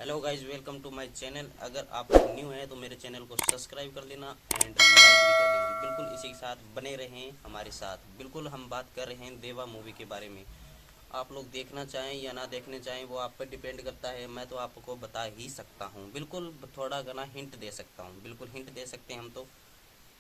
Hello guys, welcome to my channel. अगर आप new हैं तो मेरे चैनल को सब्सक्राइब कर लेना एंड लाइक भी कर लेना। बिल्कुल इसी के साथ बने रहें हमारे साथ। बिल्कुल हम बात कर रहे हैं देवा मूवी के बारे में। आप लोग देखना चाहें या ना देखने चाहें वो आप पर डिपेंड करता है। मैं तो आपको बता ही सकता हूँ, बिल्कुल थोड़ा घना हिंट दे सकता हूँ, बिल्कुल हिंट दे सकते हैं हम तो।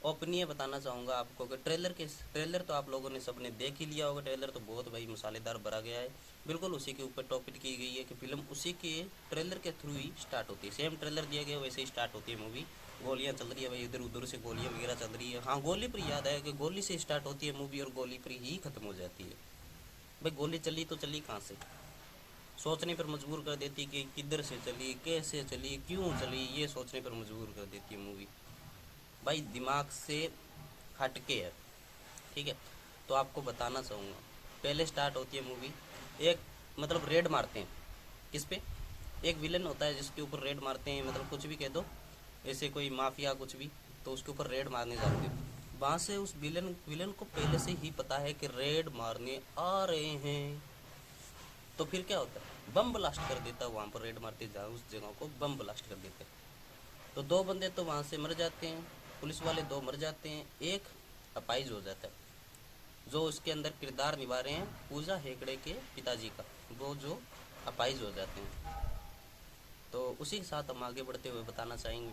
ओपनिए बताना चाहूँगा आपको कि ट्रेलर तो आप लोगों ने सबने देख ही लिया होगा। ट्रेलर तो बहुत भाई मसालेदार भरा गया है। बिल्कुल उसी के ऊपर टॉपिक की गई है कि फिल्म उसी के ट्रेलर के थ्रू ही स्टार्ट होती है। सेम ट्रेलर दिया गया वैसे ही स्टार्ट होती है मूवी। गोलियां चल रही है भाई, इधर उधर से गोलियां वगैरह चल रही है। हाँ, गोली पर याद है कि गोली से स्टार्ट होती है मूवी और गोली पर ही ख़त्म हो जाती है। भाई गोली चली तो चली कहाँ से, सोचने पर मजबूर कर देती कि किधर से चली, कैसे चली, क्यों चली, ये सोचने पर मजबूर कर देती है मूवी। भाई दिमाग से हटके है। ठीक है, तो आपको बताना चाहूँगा। पहले स्टार्ट होती है मूवी, एक मतलब रेड मारते हैं। किस पे? एक विलन होता है जिसके ऊपर रेड मारते हैं, मतलब कुछ भी कह दो, ऐसे कोई माफिया कुछ भी, तो उसके ऊपर रेड मारने जाते हैं। वहाँ से उस विलन को पहले से ही पता है कि रेड मारने आ रहे हैं। तो फिर क्या होता है, बम ब्लास्ट कर देता है। वहाँ पर रेड मारते जहाँ उस जगह को बम ब्लास्ट कर देते हैं। तो दो बंदे तो वहाँ से मर जाते हैं, पुलिस वाले दो मर जाते हैं, एक अपाइज हो जाता है। जो उसके अंदर किरदार निभा रहे हैं पूजा हेगड़े के पिताजी का, वो जो अपाइज हो जाते हैं। तो उसी के साथ हम आगे बढ़ते हुए बताना चाहेंगे।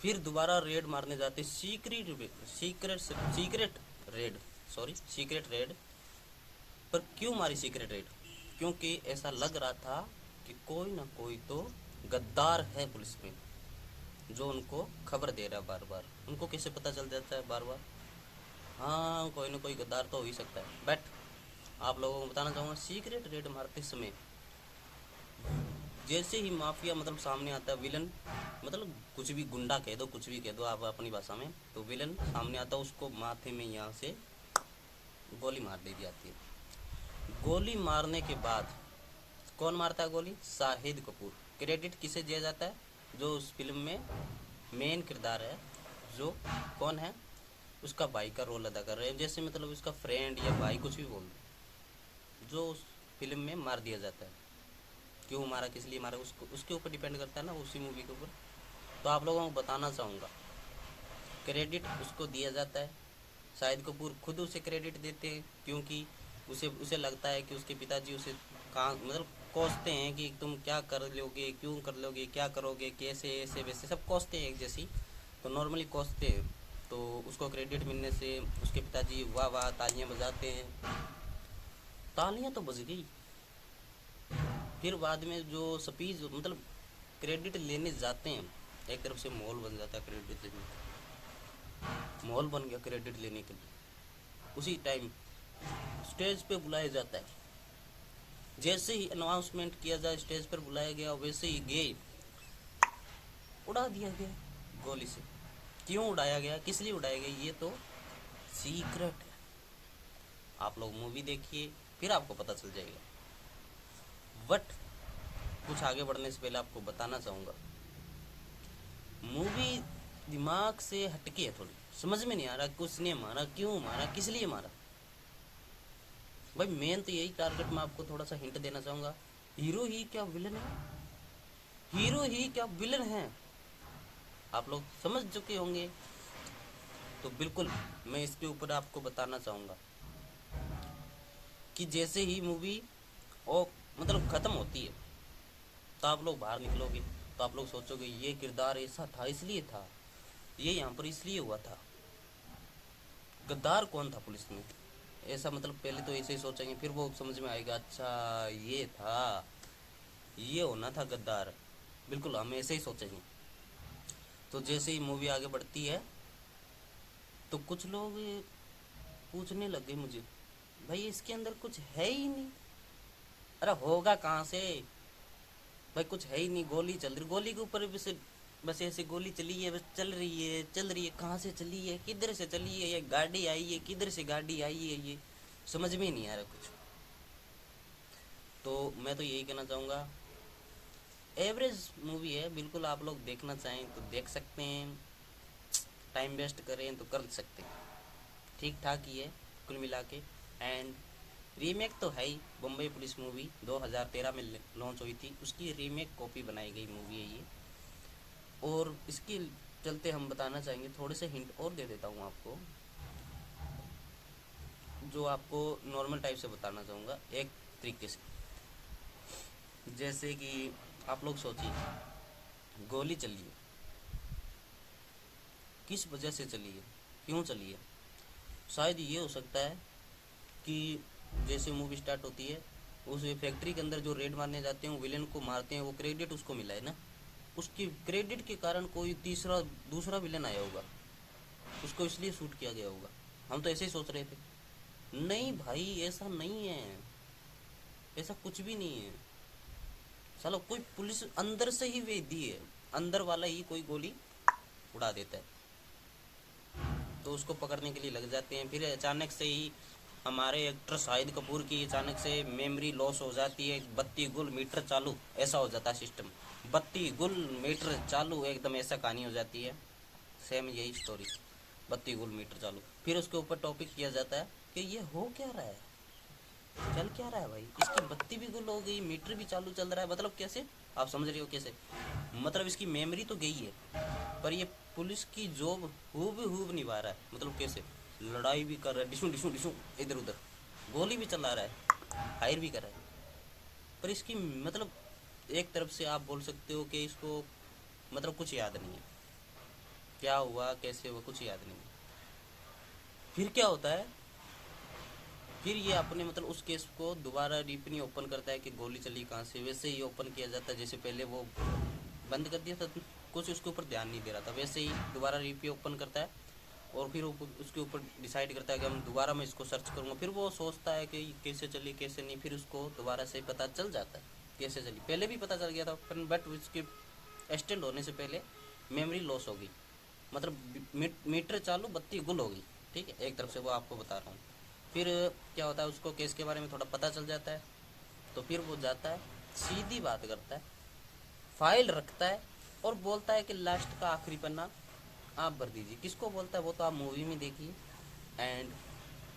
फिर दोबारा रेड मारने जाते, secret secret red, sorry secret red. पर क्यों मारी सीक्रेट रेड? क्योंकि ऐसा लग रहा था कि कोई ना कोई तो गद्दार है पुलिस में, जो उनको खबर दे रहा है बार बार। उनको कैसे पता चल जाता है बार बार? हाँ, कोई ना कोई गद्दार तो हो ही सकता है। बट आप लोगों को बताना चाहूँगा, सीक्रेट रेड मारते समय जैसे ही माफिया मतलब सामने आता है, विलन मतलब कुछ भी गुंडा कह दो, कुछ भी कह दो आप अपनी भाषा में, तो विलन सामने आता है, उसको माथे में यहाँ से गोली मार दी जाती है। गोली मारने के बाद कौन मारता है गोली? शाहिद कपूर। क्रेडिट किसे दिया जाता है? जो उस फिल्म में मेन किरदार है, जो कौन है, उसका भाई का रोल अदा कर रहे हैं। जैसे मतलब उसका फ्रेंड या भाई कुछ भी बोल दो, जो उस फिल्म में मार दिया जाता है। क्यों मारा, किस लिए मारा, उसको उसके ऊपर डिपेंड करता है ना, उसी मूवी के ऊपर। तो आप लोगों को बताना चाहूँगा, क्रेडिट उसको दिया जाता है। शाहिद कपूर खुद उसे क्रेडिट देते हैं, क्योंकि उसे उसे लगता है कि उसके पिताजी उसे कहाँ मतलब कोसते हैं कि तुम क्या कर लोगे, क्यों कर लोगे, क्या करोगे, कैसे, ऐसे वैसे सब कोसते हैं एक जैसी। तो नॉर्मली कोसते हैं, तो उसको क्रेडिट मिलने से उसके पिताजी वाह वाह तालियां बजाते हैं। तालियां तो बज गई। फिर बाद में जो स्पीच मतलब क्रेडिट लेने जाते हैं, एक तरफ से माहौल बन जाता है क्रेडिट लेने का। माहौल बन गया क्रेडिट लेने के लिए। उसी टाइम स्टेज पे बुलाया जाता है। जैसे ही अनाउंसमेंट किया जाए, स्टेज पर बुलाया गया, वैसे ही गए उड़ा दिया गया गोली से। क्यों उड़ाया गया, किस लिए उड़ाया गया, ये तो सीक्रेट है। आप लोग मूवी देखिए, फिर आपको पता चल जाएगा। बट कुछ आगे बढ़ने से पहले आपको बताना चाहूँगा, मूवी दिमाग से हटके है थोड़ी। समझ में नहीं आ रहा किसने मारा, क्यों मारा, किस लिए मारा। भाई मेन तो यही टारगेट मैं आपको थोड़ा सा हिंट देना चाहूँगा। हीरो ही क्या विलन है, हीरो ही क्या विलन है, आप लोग समझ चुके होंगे। तो बिल्कुल मैं इसके ऊपर आपको बताना चाहूँगा कि जैसे ही मूवी और मतलब ख़त्म होती है, तो आप लोग बाहर निकलोगे तो आप लोग सोचोगे ये किरदार ऐसा था इसलिए था, ये यहाँ पर इसलिए हुआ था। गद्दार कौन था पुलिस में, ऐसा मतलब पहले तो ऐसे ही सोचेंगे, फिर वो समझ में आएगा अच्छा ये था, ये होना था गद्दार। बिल्कुल हम ऐसे ही सोचेंगे। तो जैसे ही मूवी आगे बढ़ती है तो कुछ लोग पूछने लगे मुझे, भाई इसके अंदर कुछ है ही नहीं। अरे होगा कहाँ से भाई, कुछ है ही नहीं। गोली चल रही, गोली के ऊपर बस ऐसे गोली चली है, बस चल रही है चल रही है। कहाँ से चली है, किधर से चली है, ये गाड़ी आई है, किधर से गाड़ी आई है, ये समझ में ही नहीं आ रहा कुछ। तो मैं तो यही कहना चाहूँगा, एवरेज मूवी है। बिल्कुल आप लोग देखना चाहें तो देख सकते हैं, टाइम वेस्ट करें तो कर सकते हैं। ठीक ठाक ही है कुल मिला के। एंड रीमेक तो है ही। बम्बई पुलिस मूवी 2013 में लॉन्च हुई थी, उसकी रीमेक कॉपी बनाई गई मूवी है ये। और इसके चलते हम बताना चाहेंगे, थोड़े से हिंट और दे देता हूँ आपको, जो आपको नॉर्मल टाइप से बताना चाहूँगा एक तरीके से। जैसे कि आप लोग सोचिए, गोली चली है, किस वजह से चली है, क्यों चली है? शायद ये हो सकता है कि जैसे मूवी स्टार्ट होती है, उस फैक्ट्री के अंदर जो रेड मारने जाते हैं, वो विलेन को मारते हैं, वो क्रेडिट उसको मिला है ना, उसकी क्रेडिट के कारण कोई दूसरा विलेन आया होगा, उसको इसलिए शूट किया गया होगा। हम तो ऐसे ही सोच रहे थे। नहीं भाई, ऐसा नहीं है, ऐसा कुछ भी नहीं है। चलो, कोई पुलिस अंदर से ही भेदी है, अंदर वाला ही कोई गोली उड़ा देता है, तो उसको पकड़ने के लिए लग जाते हैं। फिर अचानक से ही हमारे एक्टर शाहिद कपूर की अचानक से मेमोरी लॉस हो जाती है, बत्ती गुल मीटर चालू, ऐसा हो जाता है सिस्टम, बत्ती गुल मीटर चालू, एकदम ऐसा कहानी हो जाती है। सेम यही स्टोरी, बत्ती गुल मीटर चालू। फिर उसके ऊपर टॉपिक किया जाता है कि ये हो क्या रहा है, चल क्या रहा है भाई, इसकी बत्ती भी गुल हो गई, मीटर भी चालू चल रहा है, मतलब कैसे? आप समझ रहे हो कैसे? मतलब इसकी मेमोरी तो गई है, पर ये पुलिस की जॉब हूब निभा रहा है। मतलब कैसे? लड़ाई भी कर रहा है, डिशू डिशू डिशू, इधर उधर गोली भी चला रहा है, फायर भी कर रहा है, पर इसकी मतलब एक तरफ से आप बोल सकते हो कि इसको मतलब कुछ याद नहीं है, क्या हुआ कैसे हुआ कुछ याद नहीं है। फिर क्या होता है, फिर ये अपने मतलब उस केस को दोबारा डीपनी ओपन करता है कि गोली चली कहाँ से, वैसे ही ओपन किया जाता है जैसे पहले वो बंद कर दिया था, कुछ उसके ऊपर ध्यान नहीं दे रहा था, वैसे ही दोबारा रीपी ओपन करता है। और फिर वो उसके ऊपर डिसाइड करता है कि हम दोबारा मैं इसको सर्च करूँगा। फिर वो सोचता है कि कैसे चली कैसे नहीं, फिर उसको दोबारा से पता चल जाता है कैसे चली। पहले भी पता चल गया था, पर बट उसके एक्सटेंड होने से पहले मेमोरी लॉस हो गई, मतलब मीटर चालू बत्ती गुल हो गई। ठीक है, एक तरफ से वो आपको बता रहा हूँ। फिर क्या होता है, उसको केस के बारे में थोड़ा पता चल जाता है, तो फिर वो जाता है, सीधी बात करता है, फाइल रखता है और बोलता है कि लास्ट का आखिरी पन्ना आप भर दीजिए। किसको बोलता है वो तो आप मूवी में देखिए। एंड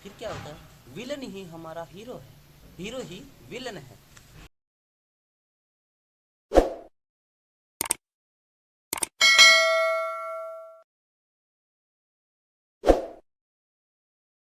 फिर क्या होता है, विलन ही हमारा हीरो है, हीरो ही विलन है।